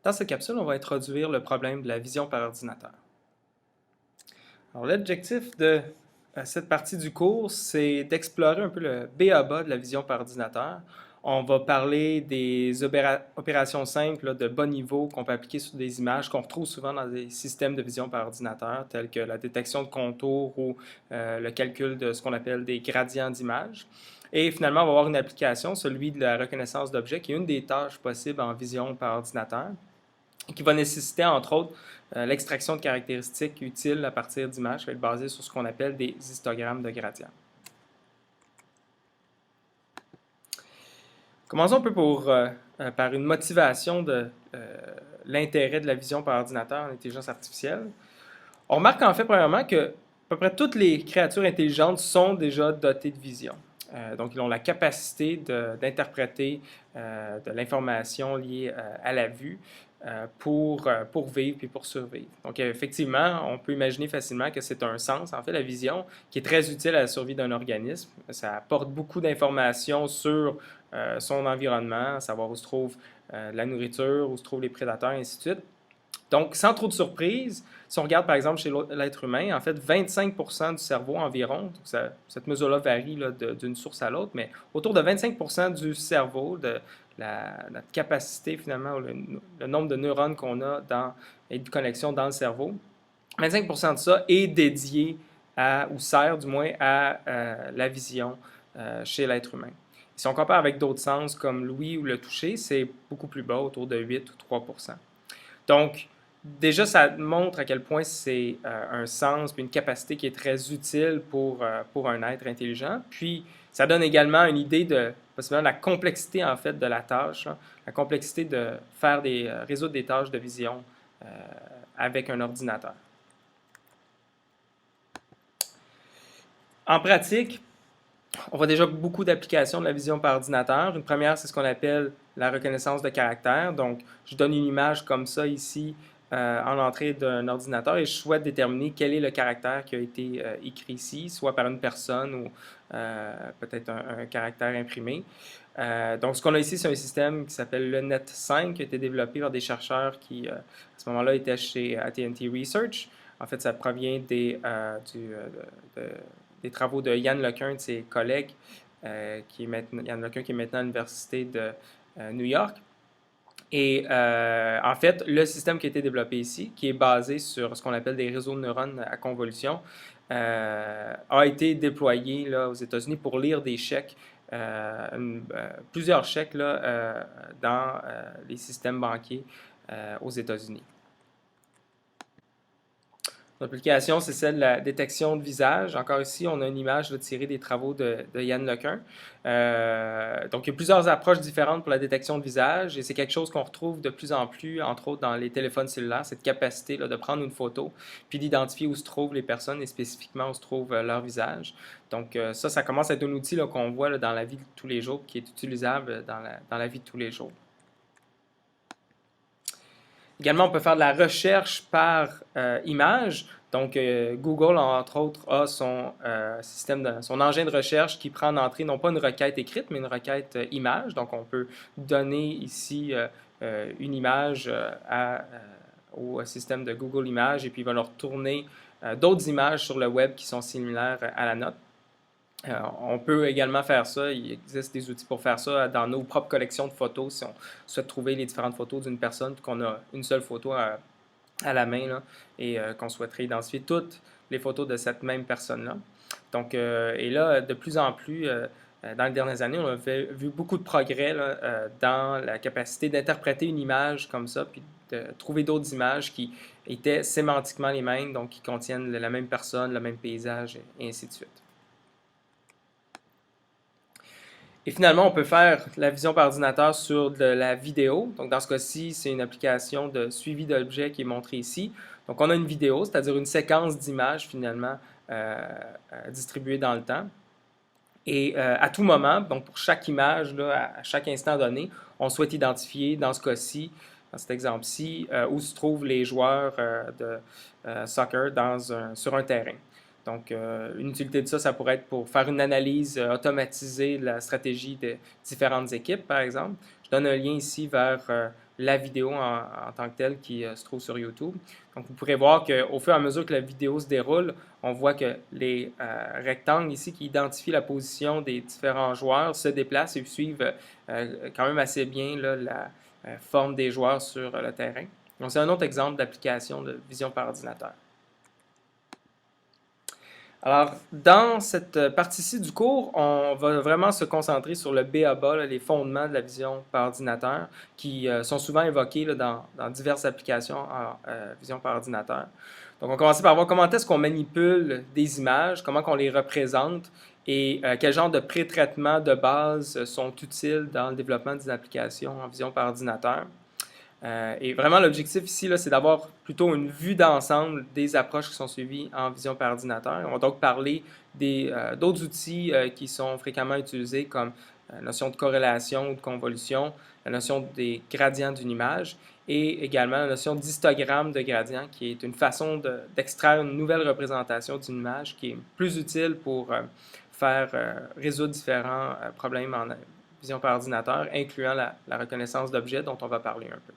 Dans cette capsule, on va introduire le problème de la vision par ordinateur. Alors, l'objectif de cette partie du cours, c'est d'explorer un peu le b.a.-ba de la vision par ordinateur. On va parler des opérations simples de bas niveau qu'on peut appliquer sur des images qu'on retrouve souvent dans des systèmes de vision par ordinateur, tels que la détection de contours ou le calcul de ce qu'on appelle des gradients d'images. Et finalement, on va avoir une application, celui de la reconnaissance d'objets, qui est une des tâches possibles en vision par ordinateur, qui va nécessiter, entre autres, l'extraction de caractéristiques utiles à partir d'images, qui va être basée sur ce qu'on appelle des histogrammes de gradients. Commençons un peu par une motivation de l'intérêt de la vision par ordinateur en intelligence artificielle. On remarque en fait, premièrement, que à peu près toutes les créatures intelligentes sont déjà dotées de vision. Donc, ils ont la capacité d'interpréter de l'information liée à la vue pour vivre et pour survivre. Donc, effectivement, on peut imaginer facilement que c'est un sens, en fait, la vision, qui est très utile à la survie d'un organisme. Ça apporte beaucoup d'informations sur son environnement, savoir où se trouve la nourriture, où se trouvent les prédateurs, et ainsi de suite. Donc, sans trop de surprise, si on regarde par exemple chez l'être humain, en fait, 25% du cerveau environ, cette mesure-là varie d'une source à l'autre, mais autour de 25% du cerveau, de notre capacité finalement, le nombre de neurones qu'on a et de connexions dans le cerveau, 25% de ça est dédié ou sert du moins à la vision chez l'être humain. Si on compare avec d'autres sens comme l'ouïe ou le toucher, c'est beaucoup plus bas, autour de 8 ou 3%. Donc, déjà, ça montre à quel point c'est un sens et une capacité qui est très utile pour un être intelligent. Puis, ça donne également une idée de possiblement la complexité, en fait, de la tâche, hein, la complexité de faire résoudre des tâches de vision avec un ordinateur. En pratique, on voit déjà beaucoup d'applications de la vision par ordinateur. Une première, c'est ce qu'on appelle la reconnaissance de caractère. Donc, je donne une image comme ça ici en entrée d'un ordinateur et je souhaite déterminer quel est le caractère qui a été écrit ici, soit par une personne ou peut-être un caractère imprimé. Donc, ce qu'on a ici, c'est un système qui s'appelle le Net5, qui a été développé par des chercheurs qui, à ce moment-là, étaient chez AT&T Research. En fait, ça provient des travaux de Yann LeCun, de ses collègues, Yann LeCun qui est maintenant à l'Université de New York. Et en fait, le système qui a été développé ici, qui est basé sur ce qu'on appelle des réseaux de neurones à convolution, a été déployé là, aux États-Unis pour lire des chèques, plusieurs chèques là, dans les systèmes banquiers aux États-Unis. L'application, c'est celle de la détection de visage. Encore ici, on a une image là, tirée des travaux de Yann LeCun. Donc, il y a plusieurs approches différentes pour la détection de visage et c'est quelque chose qu'on retrouve de plus en plus, entre autres dans les téléphones cellulaires, cette capacité là, de prendre une photo puis d'identifier où se trouvent les personnes et spécifiquement où se trouve leur visage. Donc, ça commence à être un outil qu'on voit là, dans la vie de tous les jours, qui est utilisable dans la vie de tous les jours. Également, on peut faire de la recherche par image. Donc, Google, entre autres, a son son engin de recherche qui prend en entrée non pas une requête écrite, mais une requête image. Donc, on peut donner ici une image au système de Google Images et puis il va leur tourner d'autres images sur le web qui sont similaires à la nôtre. On peut également faire ça, il existe des outils pour faire ça dans nos propres collections de photos si on souhaite trouver les différentes photos d'une personne, qu'on a une seule photo à la main là, et qu'on souhaiterait identifier toutes les photos de cette même personne-là. Donc, et là, de plus en plus, dans les dernières années, on a vu beaucoup de progrès là, dans la capacité d'interpréter une image comme ça, puis de trouver d'autres images qui étaient sémantiquement les mêmes, donc qui contiennent la même personne, le même paysage, et ainsi de suite. Et finalement, on peut faire la vision par ordinateur sur de la vidéo. Donc, dans ce cas-ci, c'est une application de suivi d'objets qui est montrée ici. Donc, on a une vidéo, c'est-à-dire une séquence d'images finalement distribuée dans le temps. Et à tout moment, donc pour chaque image, là, à chaque instant donné, on souhaite identifier, dans ce cas-ci, dans cet exemple-ci, où se trouvent les joueurs de soccer sur un terrain. Donc, une utilité de ça, ça pourrait être pour faire une analyse automatisée de la stratégie de différentes équipes, par exemple. Je donne un lien ici vers la vidéo en tant que telle qui se trouve sur YouTube. Donc, vous pourrez voir qu'au fur et à mesure que la vidéo se déroule, on voit que les rectangles ici qui identifient la position des différents joueurs se déplacent et suivent quand même assez bien là, la forme des joueurs sur le terrain. Donc, c'est un autre exemple d'application de vision par ordinateur. Alors, dans cette partie-ci du cours, on va vraiment se concentrer sur le b.a.-ba, les fondements de la vision par ordinateur, qui sont souvent évoqués là, dans diverses applications en vision par ordinateur. Donc, on va commencer par voir comment est-ce qu'on manipule des images, comment on les représente et quel genre de pré-traitements de base sont utiles dans le développement d'une application en vision par ordinateur. Et vraiment, l'objectif ici, c'est d'avoir plutôt une vue d'ensemble des approches qui sont suivies en vision par ordinateur. On va donc parler d'autres outils qui sont fréquemment utilisés comme la notion de corrélation ou de convolution, la notion des gradients d'une image et également la notion d'histogramme de gradient qui est une façon d'extraire une nouvelle représentation d'une image qui est plus utile pour faire résoudre différents problèmes en vision par ordinateur, incluant la reconnaissance d'objets dont on va parler un peu.